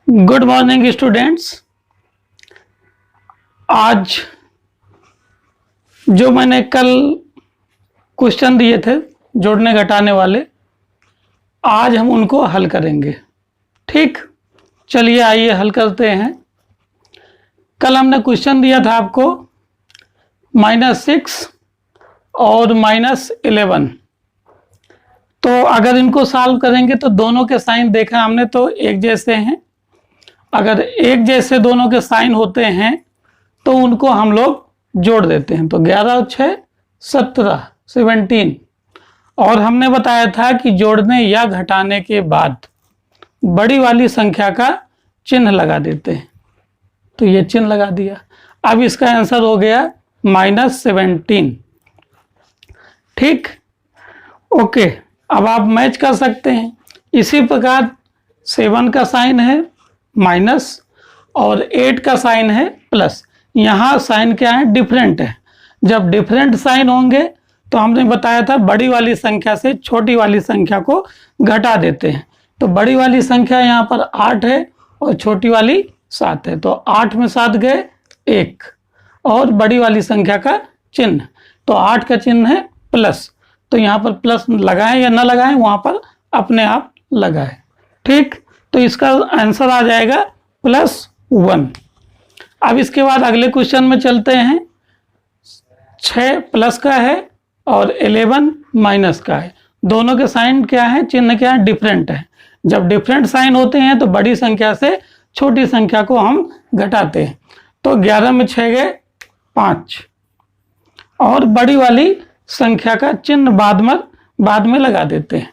Good morning students. आज जो मैंने कल क्वेश्चन दिए थे जोड़ने घटाने वाले, आज हम उनको हल करेंगे। ठीक, चलिए आइए हल करते हैं। कल हमने क्वेश्चन दिया था आपको -6 और -11। तो अगर इनको सॉल्व करेंगे तो दोनों के साइन देखा हमने तो एक जैसे हैं। अगर एक जैसे दोनों के साइन होते हैं तो उनको हम लोग जोड़ देते हैं। तो 11 और 6 17 17। और हमने बताया था कि जोड़ने या घटाने के बाद बड़ी वाली संख्या का चिन्ह लगा देते हैं। तो ये चिन्ह लगा दिया। अब इसका आंसर हो गया -17। ठीक, ओके। अब आप मैच कर सकते हैं। इसी प्रकार 7 का साइन है माइनस और 8 का साइन है प्लस। यहाँ साइन क्या है? डिफरेंट है। जब डिफरेंट साइन होंगे तो हमने बताया था बड़ी वाली संख्या से छोटी वाली संख्या को घटा देते हैं। तो बड़ी वाली संख्या यहाँ पर 8 है और छोटी वाली 7 है। तो 8 में 7 गए 1 और बड़ी वाली संख्या का चिन्ह, तो 8 का चिन्ह है प्लस। तो यहाँ पर प्लस लगाएं या ना लगाएं, वहाँ पर अपने आप लगाएं। ठीक, तो इसका आंसर आ जाएगा +1। अब इसके बाद अगले क्वेश्चन में चलते हैं। 6 प्लस का है और 11 माइनस का है। दोनों के साइन क्या है? चिन्ह क्या है? डिफरेंट है। जब डिफरेंट साइन होते हैं तो बड़ी संख्या से छोटी संख्या को हम घटाते हैं। तो 11 में 6 गए 5 और बड़ी वाली संख्या का चिन्ह बाद में लगा देते हैं।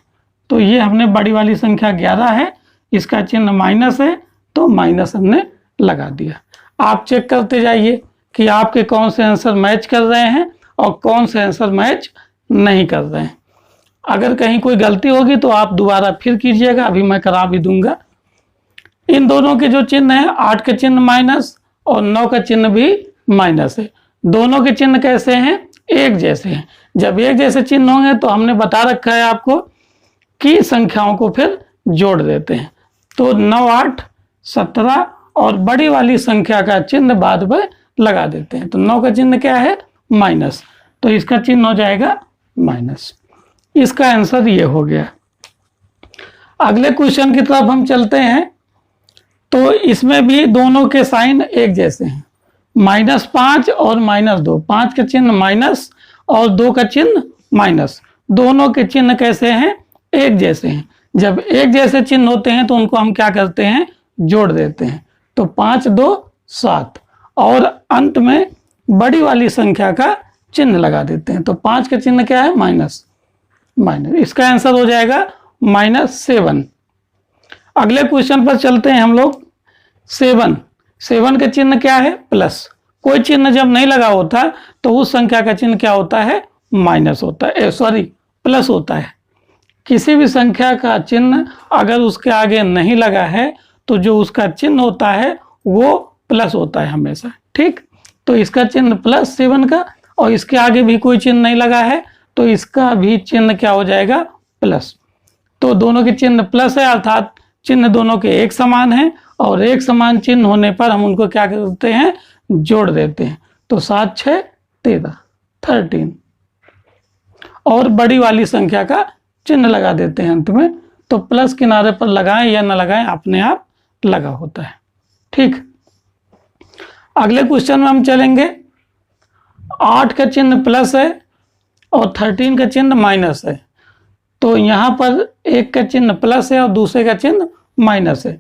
तो ये हमने बड़ी वाली संख्या 11 है, इसका चिन्ह माइनस है तो माइनस हमने लगा दिया। आप चेक करते जाइए कि आपके कौन से आंसर मैच कर रहे हैं और कौन से आंसर मैच नहीं कर रहे हैं। अगर कहीं कोई गलती होगी तो आप दोबारा फिर कीजिएगा, अभी मैं करा भी दूंगा। इन दोनों के जो चिन्ह है, 8 का चिन्ह माइनस और 9 का चिन्ह भी माइनस है। दोनों के चिन्ह कैसे हैं? एक जैसे हैं। जब एक जैसे चिन्ह होंगे तो हमने बता रखा है आपको कि संख्याओं को फिर जोड़ देते हैं। तो 9 8 17 और बड़ी वाली संख्या का चिन्ह बाद में लगा देते हैं। तो 9 का चिन्ह क्या है? माइनस, तो इसका चिन्ह हो जाएगा माइनस। इसका आंसर ये हो गया। अगले क्वेश्चन की तरफ हम चलते हैं। तो इसमें भी दोनों के साइन एक जैसे हैं, -5 और -2। 5 का चिन्ह माइनस और 2 का चिन्ह माइनस। दोनों के चिन्ह कैसे हैं? एक जैसे हैं। जब एक जैसे चिन्ह होते हैं तो उनको हम क्या करते हैं? जोड़ देते हैं। तो 5 2 7 और अंत में बड़ी वाली संख्या का चिन्ह लगा देते हैं। तो 5 का चिन्ह क्या है? माइनस। इसका आंसर हो जाएगा -7। अगले क्वेश्चन पर चलते हैं हम लोग। 7 का चिन्ह क्या है? प्लस। कोई चिन्ह जब नहीं लगा होता तो उस संख्या का चिन्ह क्या होता है? माइनस होता है, प्लस होता है। किसी भी संख्या का चिन्ह अगर उसके आगे नहीं लगा है तो जो उसका चिन्ह होता है वो प्लस होता है हमेशा। ठीक, तो इसका चिन्ह +7 का, और इसके आगे भी कोई चिन्ह नहीं लगा है तो इसका भी चिन्ह क्या हो जाएगा? प्लस। तो दोनों के चिन्ह प्लस है, अर्थात चिन्ह दोनों के एक समान है और एक समान चिन्ह होने पर हम उनको क्या करते हैं? जोड़ देते हैं। तो 7 6 13 13 और बड़ी वाली संख्या का चिन्ह लगा देते हैं अंत में। तो प्लस किनारे पर लगाएं या ना लगाएं, अपने आप लगा होता है। ठीक, अगले क्वेश्चन में हम चलेंगे। 8 का चिन्ह प्लस है और 13 का चिन्ह माइनस है। तो यहाँ पर एक का चिन्ह प्लस है और दूसरे का चिन्ह माइनस है।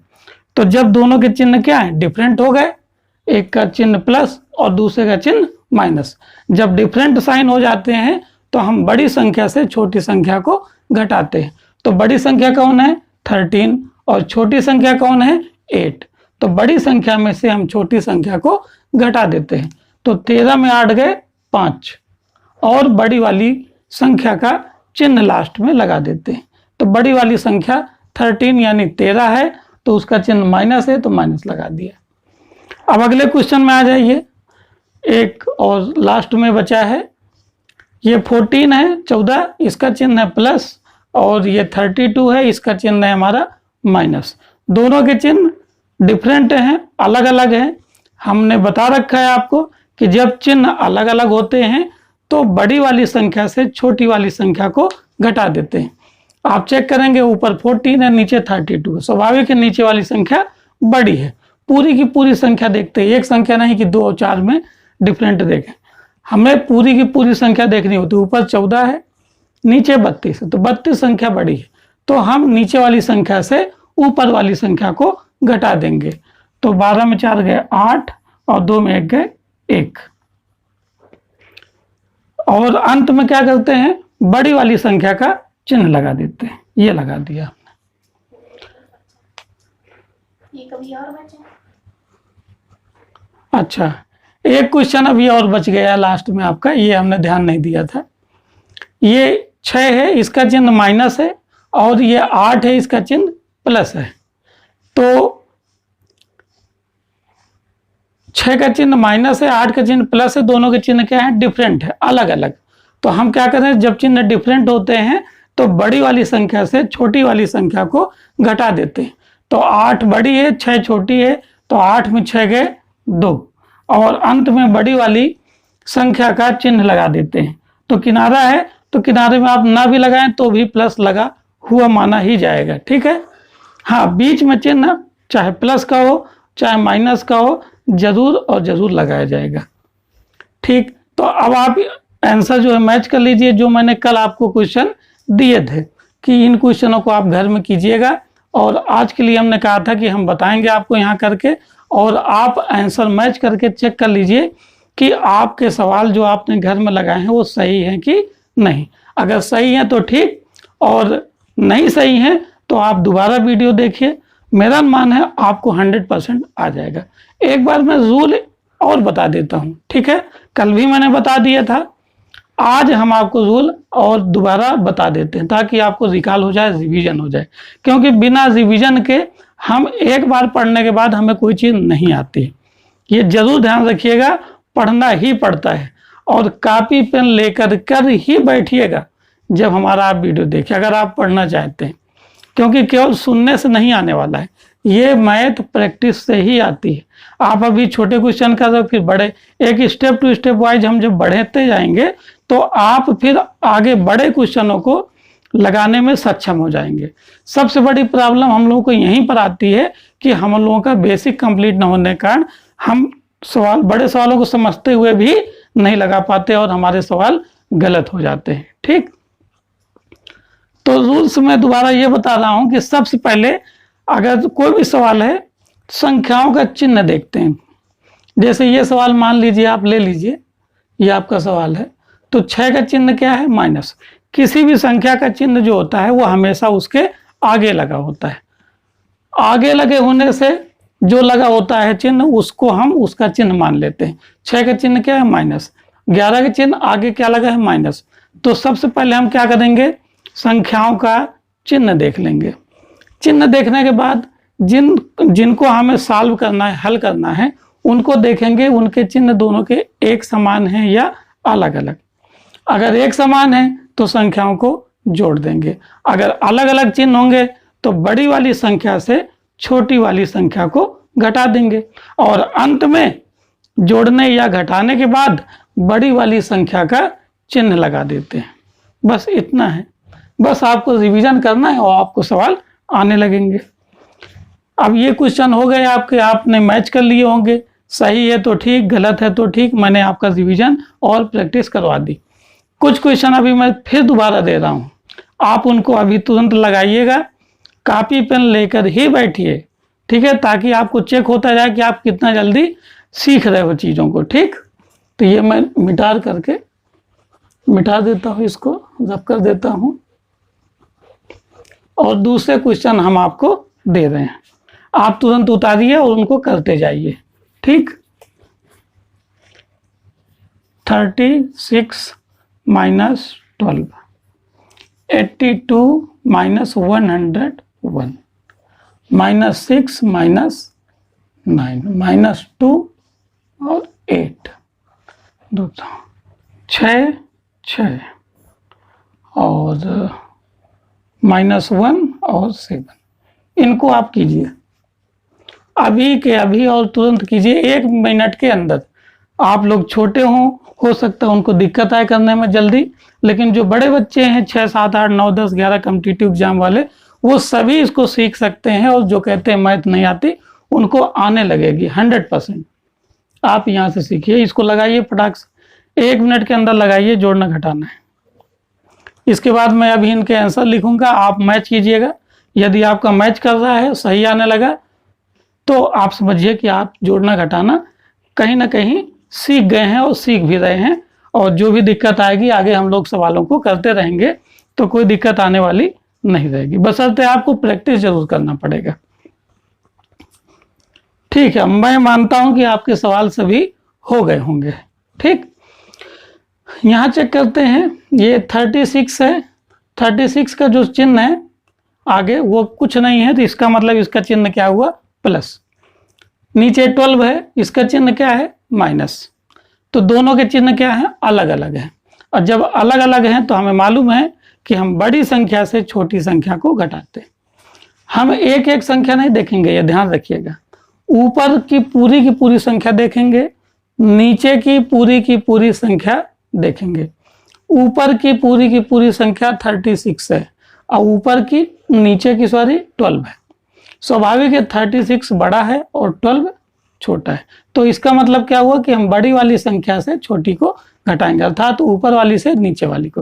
तो जब दोनों के चिन्ह क्या है? डिफरेंट हो गए, एक का चिन्ह प्लस और दूसरे का चिन्ह माइनस। जब डिफरेंट साइन हो जाते हैं तो हम बड़ी संख्या से छोटी संख्या को घटाते हैं। तो बड़ी संख्या कौन है? 13 और छोटी संख्या कौन है? 8। तो बड़ी संख्या में से हम छोटी संख्या को घटा देते हैं। तो 13 में 8 गए 5 और बड़ी वाली संख्या का चिन्ह लास्ट में लगा देते हैं। तो बड़ी वाली संख्या 13 यानी 13 है तो उसका चिन्ह माइनस है तो माइनस लगा दिया। अब अगले क्वेश्चन में आ जाइए। एक और लास्ट में बचा है। ये 14 है 14, इसका चिन्ह है प्लस, और ये 32 है, इसका चिन्ह है हमारा माइनस। दोनों के चिन्ह डिफरेंट हैं, अलग अलग हैं। हमने बता रखा है आपको कि जब चिन्ह अलग अलग होते हैं तो बड़ी वाली संख्या से छोटी वाली संख्या को घटा देते हैं। आप चेक करेंगे ऊपर 14 है, नीचे 32 है, स्वाभाविक है नीचे वाली संख्या बड़ी है। पूरी की पूरी संख्या देखते हैं, एक संख्या नहीं कि 2 और 4 में डिफरेंट देखें, हमें पूरी की पूरी संख्या देखनी होती है। ऊपर 14 है, नीचे 32 है, तो 32 संख्या बड़ी है, तो हम नीचे वाली संख्या से ऊपर वाली संख्या को घटा देंगे। तो 12 में 4 गए 8 और 2 में 1 गए 1। और अंत में क्या करते हैं, बड़ी वाली संख्या का चिन्ह लगा देते हैं। ये लगा दिया हमने। ये कभी और बचे? अच्छा, एक क्वेश्चन अभी और बच गया लास्ट में आपका, ये हमने ध्यान नहीं दिया था। ये 6 है, इसका चिन्ह माइनस है, और ये 8 है, इसका चिन्ह प्लस है। तो 6 का चिन्ह माइनस है, 8 का चिन्ह प्लस है, दोनों के चिन्ह क्या है, डिफरेंट है, अलग अलग। तो हम क्या करें, जब चिन्ह डिफरेंट होते हैं तो बड़ी वाली संख्या से छोटी वाली संख्या को घटा देते हैं। तो 8 बड़ी है, 6 छोटी है, तो 8 में 6 गए 2, और अंत में बड़ी वाली संख्या का चिन्ह लगा देते हैं। तो किनारा है, तो किनारे में आप ना भी लगाएं तो भी प्लस लगा हुआ माना ही जाएगा, ठीक है। हाँ, बीच में चिन्ह चाहे प्लस का हो चाहे माइनस का हो, जरूर और जरूर लगाया जाएगा, ठीक। तो अब आप आंसर जो है मैच कर लीजिए, जो मैंने कल आपको क्वेश्चन दिए थे कि इन क्वेश्चनों को आप घर में कीजिएगा। और आज के लिए हमने कहा था कि हम बताएंगे आपको यहाँ करके, और आप आंसर मैच करके चेक कर लीजिए कि आपके सवाल जो आपने घर में लगाए हैं वो सही हैं कि नहीं। अगर सही है तो ठीक, और नहीं सही है तो आप दोबारा वीडियो देखिए। मेरा अनुमान है आपको 100% आ जाएगा। एक बार मैं रूल और बता देता हूँ, ठीक है। कल भी मैंने बता दिया था, आज हम आपको रूल और दोबारा बता देते हैं ताकि आपको रिकॉल हो जाए, रिवीजन हो जाए। क्योंकि बिना रिवीजन के हम एक बार पढ़ने के बाद हमें कोई चीज़ नहीं आती। ये जरूर ध्यान रखिएगा, पढ़ना ही पड़ता है, और कापी पेन लेकर कर ही बैठिएगा जब हमारा आप वीडियो देखिए, अगर आप पढ़ना चाहते हैं। क्योंकि केवल सुनने से नहीं आने वाला है, ये मैथ प्रैक्टिस से ही आती है। आप अभी छोटे क्वेश्चन का तो फिर बड़े, एक स्टेप टू स्टेप वाइज हम जब बढ़ते जाएंगे तो आप फिर आगे बड़े क्वेश्चनों को लगाने में सक्षम हो जाएंगे। सबसे बड़ी प्रॉब्लम हम लोगों को यहीं पर आती है कि हम लोगों का बेसिक कंप्लीट न होने के कारण हम सवाल, बड़े सवालों को समझते हुए भी नहीं लगा पाते और हमारे सवाल गलत हो जाते हैं, ठीक। तो रूल्स में दोबारा ये बता रहा हूं कि सबसे पहले अगर कोई भी सवाल है, संख्याओं का चिन्ह देखते हैं। जैसे ये सवाल मान लीजिए, आप ले लीजिए, ये आपका सवाल है, तो 6 का चिन्ह क्या है, माइनस। किसी भी संख्या का चिन्ह जो होता है वो हमेशा उसके आगे लगा होता है। आगे लगे होने से जो लगा होता है चिन्ह, उसको हम उसका चिन्ह मान लेते हैं। 6 का चिन्ह क्या है, माइनस। 11 का चिन्ह आगे क्या लगा है, माइनस। तो सबसे पहले हम क्या करेंगे, संख्याओं का चिन्ह देख लेंगे। चिन्ह देखने के बाद जिनको हमें सॉल्व करना है, हल करना है, उनको देखेंगे उनके चिन्ह दोनों के एक समान हैं या अलग अलग। अगर एक समान है तो संख्याओं को जोड़ देंगे। अगर अलग अलग चिन्ह होंगे तो बड़ी वाली संख्या से छोटी वाली संख्या को घटा देंगे, और अंत में जोड़ने या घटाने के बाद बड़ी वाली संख्या का चिन्ह लगा देते हैं। बस इतना है, बस आपको रिवीजन करना है और आपको सवाल आने लगेंगे। अब ये क्वेश्चन हो गए आपके, आपने मैच कर लिए होंगे, सही है तो ठीक, गलत है तो ठीक, मैंने आपका रिवीजन और प्रैक्टिस करवा दी। कुछ क्वेश्चन अभी मैं फिर दोबारा दे रहा हूँ, आप उनको अभी तुरंत लगाइएगा, कॉपी पेन लेकर ही बैठिए, ठीक है, ताकि आपको चेक होता जाए कि आप कितना जल्दी सीख रहे हो चीज़ों को, ठीक। तो ये मैं मिटा देता हूँ, इसको रब कर देता हूँ, और दूसरे क्वेश्चन हम आपको दे रहे हैं, आप तुरंत उतारिए और उनको करते जाइए, ठीक। 36 minus 12, 82 minus 101, minus 6 minus 9, minus 2 और 8, 6 और -1 और 7, इनको आप कीजिए। अभी के अभी और तुरंत कीजिए, 1 मिनट के अंदर। आप लोग छोटे हों, हो सकता है उनको दिक्कत आए करने में जल्दी, लेकिन जो बड़े बच्चे हैं 6, 7, 8, 9, 10, 11 कॉम्पिटिटिव एग्जाम वाले, वो सभी इसको सीख सकते हैं। और जो कहते हैं मैथ नहीं आती, उनको आने लगेगी 100%। आप यहाँ से सीखिए, इसको लगाइए फटाक से, 1 मिनट के अंदर लगाइए, जोड़ना घटाना है। इसके बाद मैं अभी इनके आंसर लिखूंगा, आप मैच कीजिएगा। यदि आपका मैच कर रहा है, सही आने लगा, तो आप समझिए कि आप जोड़ना घटाना कहीं ना कहीं सीख गए हैं और सीख भी रहे हैं। और जो भी दिक्कत आएगी आगे हम लोग सवालों को करते रहेंगे, तो कोई दिक्कत आने वाली नहीं रहेगी, बशर्ते आपको प्रैक्टिस जरूर करना पड़ेगा। ठीक है, मैं मानता हूं कि आपके सवाल सभी हो गए होंगे। ठीक, यहाँ चेक करते हैं, ये 36 है। 36 का जो चिन्ह है आगे वो कुछ नहीं है, तो इसका मतलब इसका चिन्ह क्या हुआ, प्लस। नीचे 12 है, इसका चिन्ह क्या है, माइनस। तो दोनों के चिन्ह क्या है, अलग अलग है। और जब अलग अलग हैं तो हमें मालूम है कि हम बड़ी संख्या से छोटी संख्या को घटाते हैं। हम एक एक संख्या नहीं देखेंगे, ये ध्यान रखिएगा। ऊपर की पूरी संख्या देखेंगे, नीचे की पूरी संख्या देखेंगे। ऊपर की पूरी संख्या 36 है और ऊपर की नीचे की 12 है। स्वाभाविक है 36 बड़ा है और 12 छोटा है। तो इसका मतलब क्या हुआ कि हम बड़ी वाली संख्या से छोटी को घटाएंगे, अर्थात ऊपर वाली से नीचे वाली को।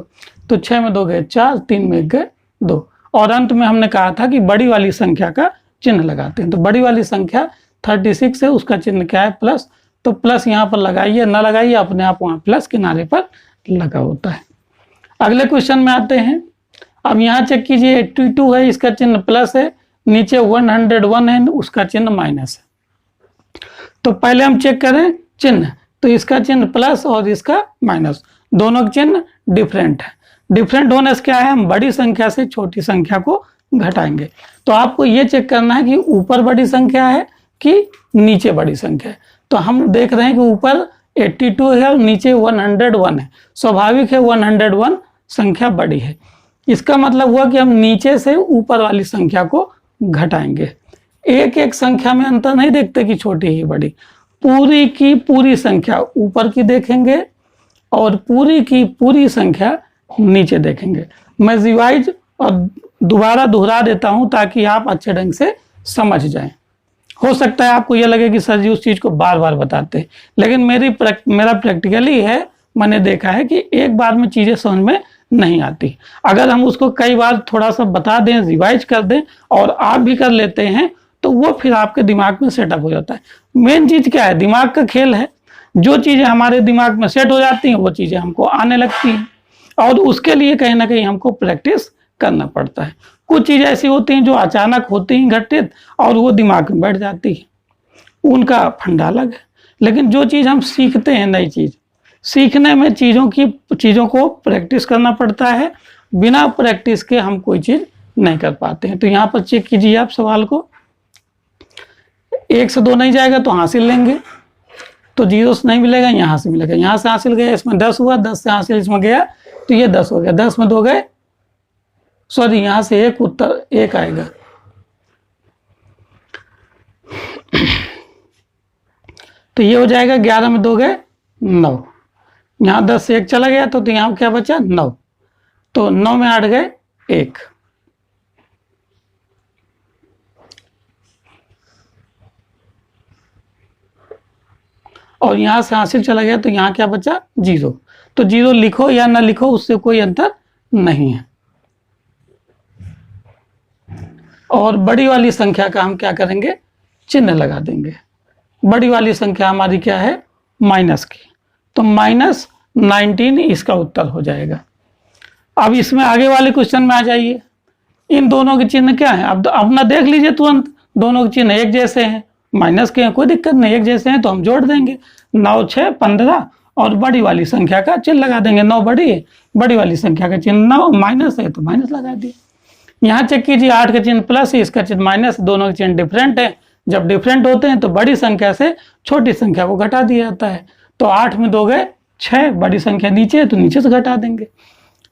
तो 6 में 2 गए 4, 3 में 1 गए 2, और अंत में हमने कहा था कि बड़ी वाली संख्या का चिन्ह लगाते हैं। तो बड़ी वाली संख्या 36 है, उसका चिन्ह क्या है, प्लस। तो प्लस यहाँ पर लगाइए, ना लगाइए, अपने आप वहाँ प्लस किनारे पर लगा होता है। अगले क्वेश्चन में आते हैं। अब यहाँ चेक कीजिए, 82 है, इसका चिन्ह प्लस है। नीचे 101 है, उसका चिन्ह माइनस है। तो पहले हम चेक करें चिन्ह, तो इसका चिन्ह प्लस और इसका माइनस, दोनों के चिन्ह डिफरेंट है। डिफरेंट होने से क्या है, हम बड़ी संख्या से छोटी संख्या को घटाएंगे। तो आपको ये चेक करना है कि ऊपर बड़ी संख्या है कि नीचे बड़ी संख्या है। तो हम देख रहे हैं कि ऊपर 82 है और नीचे 101 है। स्वाभाविक है 101 संख्या बड़ी है। इसका मतलब हुआ कि हम नीचे से ऊपर वाली संख्या को घटाएंगे। एक एक संख्या में अंतर नहीं देखते कि छोटी ही बड़ी, पूरी की पूरी संख्या ऊपर की देखेंगे और पूरी की पूरी संख्या नीचे देखेंगे। मैं रिवाइज और दोबारा दोहरा देता हूं ताकि आप अच्छे ढंग से समझ जाएं। हो सकता है आपको यह लगे कि सर जी उस चीज को बार बार बताते हैं, लेकिन मेरा प्रैक्टिकली है, मैंने देखा है कि एक बार में चीजें समझ में नहीं आती। अगर हम उसको कई बार थोड़ा सा बता दें, रिवाइज कर दें और आप भी कर लेते हैं, तो वो फिर आपके दिमाग में सेटअप हो जाता है। मेन चीज क्या है, दिमाग का खेल है। जो चीजें हमारे दिमाग में सेट हो जाती हैं वो चीजें हमको आने लगती हैं, और उसके लिए कहीं ना कहीं हमको प्रैक्टिस करना पड़ता है। कुछ चीजें ऐसी होती हैं जो अचानक होती हैं घटित, और वो दिमाग में बैठ जाती है, उनका फंडा अलग है। लेकिन जो चीज हम सीखते हैं, नई चीज सीखने में चीजों को प्रैक्टिस करना पड़ता है। बिना प्रैक्टिस के हम कोई चीज नहीं कर पाते हैं। तो यहाँ पर चेक कीजिए आप सवाल को, 1 से 2 नहीं जाएगा तो हासिल लेंगे, तो 0 से नहीं मिलेगा, यहाँ से मिलेगा। यहाँ से हासिल गया, इसमें 10 हुआ, 10 से हासिल इसमें गया तो ये 10 हो गया। 10 में 2 गए, सॉरी यहाँ से 1 उत्तर 1 आएगा। तो ये हो जाएगा 11 में 2 गए 9, यहाँ 10 से 1 चला गया तो यहाँ क्या बचा 9, तो 9 में 8 गए 1। और यहाँ से हासिल चला गया तो यहाँ क्या बचा 0। तो 0 लिखो या ना लिखो उससे कोई अंतर नहीं है। और बड़ी वाली संख्या का हम क्या करेंगे, चिन्ह लगा देंगे। बड़ी वाली संख्या हमारी क्या है, माइनस की, तो -19 इसका उत्तर हो जाएगा। अब इसमें आगे वाले क्वेश्चन में आ जाइए। इन दोनों के चिन्ह क्या है, अब ना देख लीजिए तुरंत, दोनों के चिन्ह एक जैसे हैं, माइनस के हैं, कोई दिक्कत नहीं, एक जैसे हैं तो हम जोड़ देंगे। 9, 6, 15 और बड़ी वाली संख्या का चिन्ह लगा देंगे। 9 बड़ी है, बड़ी वाली संख्या का चिन्ह 9, माइनस है तो माइनस लगा दिए। यहाँ चेक कीजिए, 8 का चिन्ह प्लस है, इसका चिन्ह माइनस, दोनों के चिन्ह डिफरेंट है। जब डिफरेंट होते हैं तो बड़ी संख्या से छोटी संख्या को घटा दिया जाता है। तो 8 में 2 गए 6, बड़ी संख्या नीचे है तो नीचे से घटा देंगे।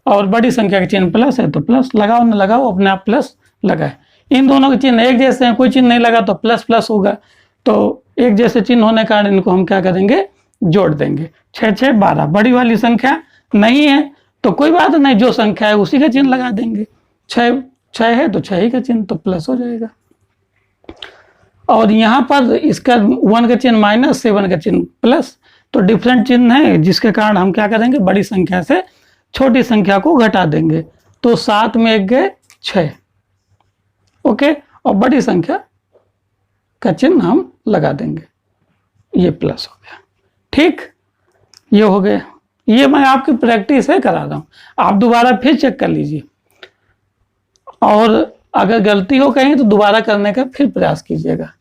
और बड़ी संख्या का चिन्ह प्लस है तो प्लस लगाओ, ना लगाओ अपने आप प्लस लगाए। इन दोनों के चिन्ह एक जैसे हैं, कोई चिन्ह नहीं लगा तो प्लस प्लस होगा, तो एक जैसे चिन्ह होने के कारण इनको हम क्या करेंगे, जोड़ देंगे। 6 6 12, बड़ी वाली संख्या नहीं है तो कोई बात नहीं, जो संख्या है उसी का चिन्ह लगा देंगे। 6 6 है तो 6 ही का चिन्ह तो प्लस हो जाएगा। और यहाँ पर इसका 1 का चिन्ह माइनस, 7 का चिन्ह प्लस, तो डिफरेंट चिन्ह है जिसके कारण हम क्या करेंगे, बड़ी संख्या से छोटी संख्या को घटा देंगे। तो 7 में 1 गए 6, ओके, और बड़ी संख्या का चिन्ह हम लगा देंगे, ये प्लस हो गया। ठीक, ये हो गया। ये मैं आपकी प्रैक्टिस है करा रहा हूँ, आप दोबारा फिर चेक कर लीजिए, और अगर गलती हो कहीं तो दोबारा करने का फिर प्रयास कीजिएगा।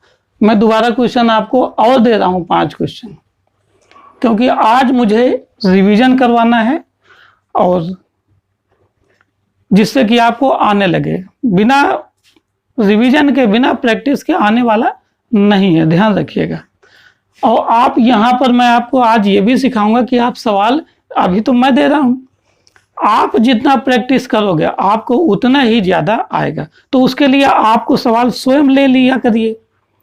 मैं दोबारा क्वेश्चन आपको और दे रहा हूँ 5 क्वेश्चन, क्योंकि आज मुझे रिवीजन करवाना है, और जिससे कि आपको आने लगे। बिना रिवीजन के, बिना प्रैक्टिस के आने वाला नहीं है, ध्यान रखिएगा। और आप यहाँ पर मैं आपको आज ये भी सिखाऊंगा कि आप सवाल, अभी तो मैं दे रहा हूँ, आप जितना प्रैक्टिस करोगे आपको उतना ही ज़्यादा आएगा। तो उसके लिए आपको सवाल स्वयं ले लिया करिए।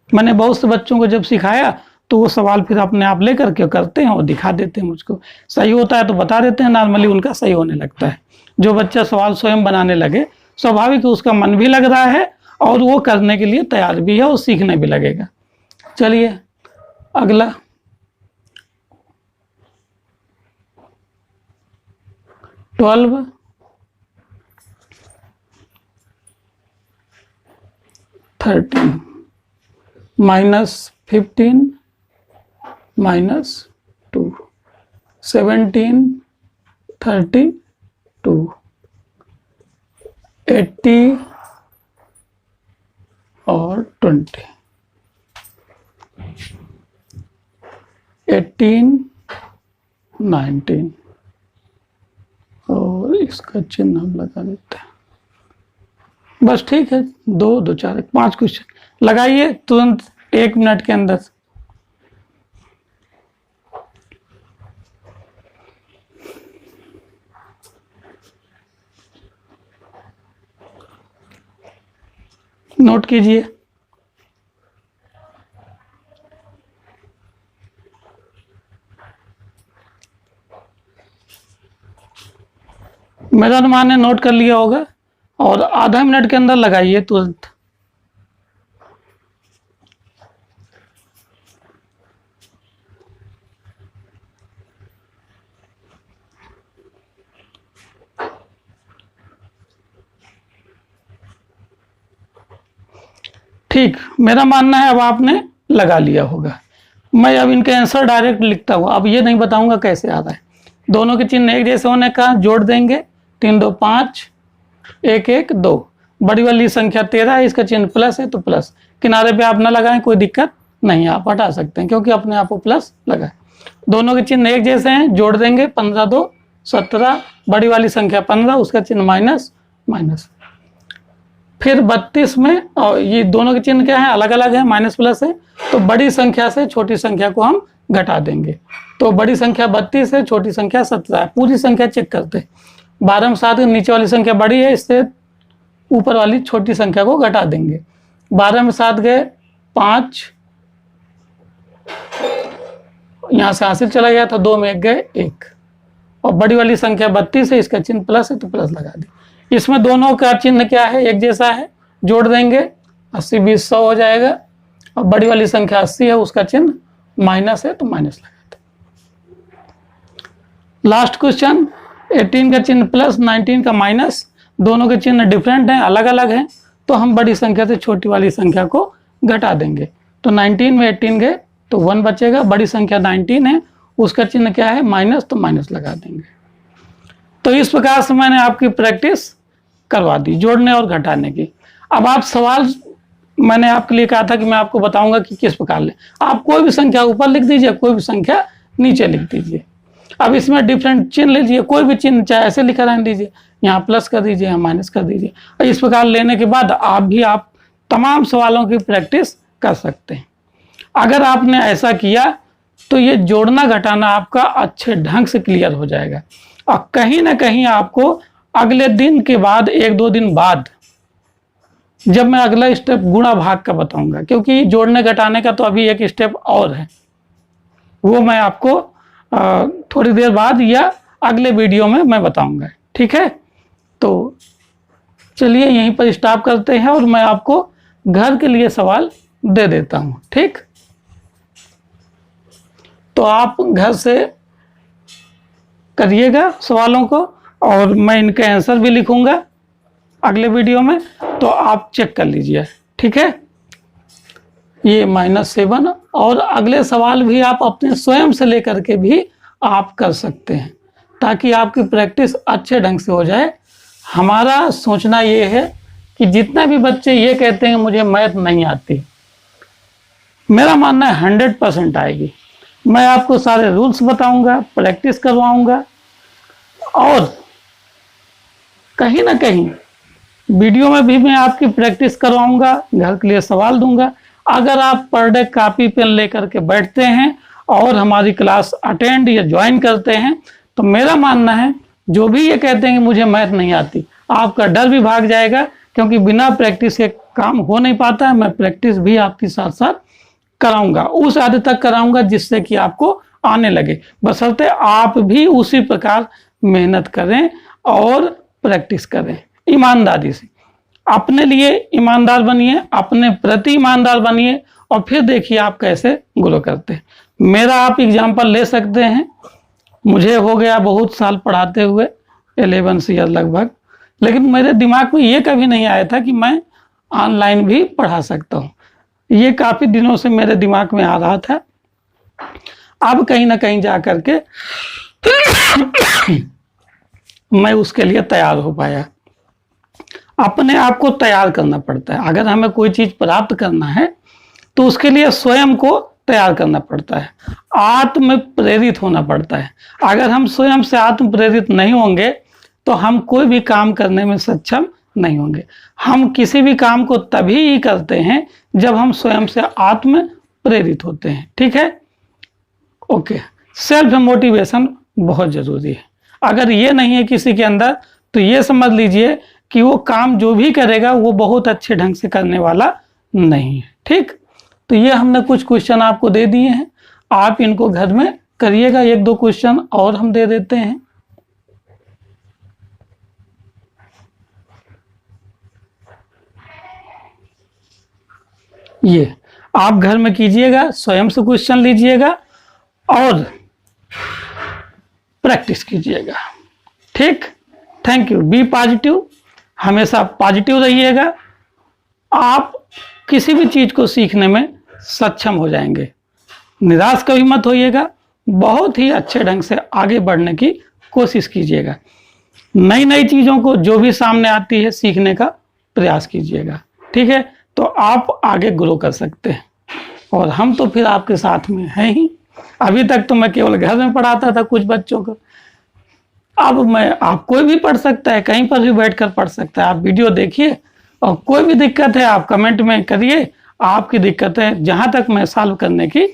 मैंने बहुत से बच्चों को जब सिखाया तो वो सवाल फिर अपने आप ले करके करते हैं और दिखा देते हैं मुझको। सही होता है तो बता देते हैं, नॉर्मली उनका सही होने लगता है। जो बच्चा सवाल स्वयं बनाने लगे, स्वाभाविक उसका मन भी लग रहा है और वो करने के लिए तैयार भी है और सीखने भी लगेगा। चलिए अगला, ट्वेल्व 13 -15 -2 17 32 80 और 20 18 19 और इसका चिन्ह हम लगा देते हैं। बस ठीक है, 2 2 4 5 क्वेश्चन लगाइए तुरंत 1 मिनट के अंदर। नोट कीजिए। मेरा अनुमान है नोट कर लिया होगा, और आधा मिनट के अंदर लगाइए तुरंत। ठीक, मेरा मानना है अब आपने लगा लिया होगा। मैं अब इनके आंसर डायरेक्ट लिखता हूँ, अब ये नहीं बताऊंगा कैसे आ रहा है। दोनों के चिन्ह एक जैसे होने का जोड़ देंगे, 3 2 5 1 1 2। बड़ी वाली संख्या 13 है, इसका चिन्ह प्लस है तो प्लस। किनारे पे आप ना लगाएं, कोई दिक्कत नहीं, आप हटा सकते हैं क्योंकि अपने आप को प्लस लगा है। दोनों के चिन्ह एक जैसे हैं, जोड़ देंगे, 15 2 17। बड़ी वाली संख्या 15, उसका चिन्ह माइनस माइनस। फिर 32 में, और ये दोनों के चिन्ह क्या है, अलग अलग है, माइनस प्लस है, तो बड़ी संख्या से छोटी संख्या को हम घटा देंगे। तो बड़ी संख्या 32 है, छोटी संख्या 17 है। पूरी संख्या चेक करते हैं। 12 में 7, नीचे वाली संख्या बड़ी है, इससे ऊपर वाली छोटी संख्या को घटा देंगे। 12 में 7 गए 5, यहाँ से हासिल चला गया था, 2 में 1 गए 1। और बड़ी वाली संख्या 32 है, इसका चिन्ह प्लस है तो प्लस लगा दें। इसमें दोनों का चिन्ह क्या है, एक जैसा है, जोड़ देंगे, 80 20 100 हो जाएगा। और बड़ी वाली संख्या 80 है, उसका चिन्ह माइनस है तो माइनस लगा दें। लास्ट क्वेश्चन, 18 का चिन्ह प्लस, 19 का माइनस, दोनों के चिन्ह डिफरेंट हैं, अलग अलग हैं, तो हम बड़ी संख्या से छोटी वाली संख्या को घटा देंगे। तो 19 में 18 गए तो 1 बचेगा। बड़ी संख्या 19 है, उसका चिन्ह क्या है, माइनस, तो माइनस लगा देंगे। तो इस प्रकार से मैंने आपकी प्रैक्टिस करवा दी जोड़ने और घटाने की। अब आप सवाल, मैंने आपके लिए कहा था कि मैं आपको बताऊंगा कि किस प्रकार लें। आप कोई भी संख्या ऊपर लिख दीजिए, कोई भी संख्या नीचे लिख दीजिए। अब इसमें डिफरेंट चिन्ह लीजिए, कोई भी चिन्ह चाहे ऐसे लिखा रहने दीजिए, यहाँ प्लस कर दीजिए, यहाँ माइनस कर दीजिए। और इस प्रकार लेने के बाद आप तमाम सवालों की प्रैक्टिस कर सकते हैं। अगर आपने ऐसा किया तो ये जोड़ना घटाना आपका अच्छे ढंग से क्लियर हो जाएगा। और कहीं ना कहीं आपको अगले दिन के बाद, 1 2 दिन बाद जब मैं अगला स्टेप गुणा भाग का बताऊंगा, क्योंकि जोड़ने घटाने का तो अभी एक स्टेप और है, वो मैं आपको थोड़ी देर बाद या अगले वीडियो में मैं बताऊंगा। ठीक है, तो चलिए यहीं पर स्टॉप करते हैं और मैं आपको घर के लिए सवाल दे देता हूं। ठीक, तो आप घर से करिएगा सवालों को और मैं इनके आंसर भी लिखूंगा अगले वीडियो में, तो आप चेक कर लीजिए। ठीक है, ये -7 और अगले सवाल भी आप अपने स्वयं से लेकर के भी आप कर सकते हैं, ताकि आपकी प्रैक्टिस अच्छे ढंग से हो जाए। हमारा सोचना ये है कि जितने भी बच्चे ये कहते हैं मुझे मैथ नहीं आती, मेरा मानना है 100% आएगी। मैं आपको सारे रूल्स बताऊंगा, प्रैक्टिस करवाऊंगा और कहीं ना कहीं वीडियो में भी मैं आपकी प्रैक्टिस करवाऊंगा, घर के लिए सवाल दूंगा। अगर आप पर डे कॉपी पेन लेकर के बैठते हैं और हमारी क्लास अटेंड या ज्वाइन करते हैं, तो मेरा मानना है जो भी ये कहते हैं कि मुझे मैथ नहीं आती, आपका डर भी भाग जाएगा, क्योंकि बिना प्रैक्टिस के काम हो नहीं पाता है। मैं प्रैक्टिस भी आपके साथ साथ कराऊंगा, उस हद तक कराऊंगा जिससे कि आपको आने लगे, बशर्ते आप भी उसी प्रकार मेहनत करें और प्रैक्टिस करें ईमानदारी से। अपने लिए ईमानदार बनिए, अपने प्रति ईमानदार बनिए और फिर देखिए आप कैसे ग्रो करते हैं। मेरा आप एग्जाम्पल ले सकते हैं, मुझे हो गया बहुत साल पढ़ाते हुए, 11 ईयर लगभग, लेकिन मेरे दिमाग में ये कभी नहीं आया था कि मैं ऑनलाइन भी पढ़ा सकता हूँ। ये काफ़ी दिनों से मेरे दिमाग में आ रहा था, अब कहीं ना कहीं जा कर के मैं उसके लिए तैयार हो पाया। अपने आप को तैयार करना पड़ता है। अगर हमें कोई चीज़ प्राप्त करना है तो उसके लिए स्वयं को तैयार करना पड़ता है, आत्म प्रेरित होना पड़ता है। अगर हम स्वयं से आत्म प्रेरित नहीं होंगे तो हम कोई भी काम करने में सक्षम नहीं होंगे। हम किसी भी काम को तभी ही करते हैं जब हम स्वयं से आत्म प्रेरित होते हैं। ठीक है, ओके। सेल्फ मोटिवेशन बहुत ज़रूरी है। अगर ये नहीं है किसी के अंदर तो ये समझ लीजिए कि वो काम जो भी करेगा वो बहुत अच्छे ढंग से करने वाला नहीं है। ठीक, तो ये हमने कुछ क्वेश्चन आपको दे दिए हैं, आप इनको घर में करिएगा। 1-2 क्वेश्चन और हम दे देते हैं। ये आप घर में कीजिएगा, स्वयं से क्वेश्चन लीजिएगा और प्रैक्टिस कीजिएगा। ठीक, थैंक यू। बी पॉजिटिव, हमेशा पॉजिटिव रहिएगा। आप किसी भी चीज़ को सीखने में सक्षम हो जाएंगे। निराश कभी मत होइएगा, बहुत ही अच्छे ढंग से आगे बढ़ने की कोशिश कीजिएगा। नई नई चीज़ों को जो भी सामने आती है सीखने का प्रयास कीजिएगा। ठीक है, तो आप आगे ग्रो कर सकते हैं और हम तो फिर आपके साथ में हैं ही। अभी तक तो मैं केवल घर में पढ़ाता था कुछ बच्चों को, अब मैं, आप कोई भी पढ़ सकता है, कहीं पर भी बैठकर पढ़ सकता है। आप वीडियो देखिए और कोई भी दिक्कत है आप कमेंट में करिए, आपकी दिक्कतें जहाँ तक मैं सॉल्व करने की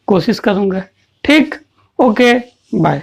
कोशिश करूँगा। ठीक, ओके, बाय।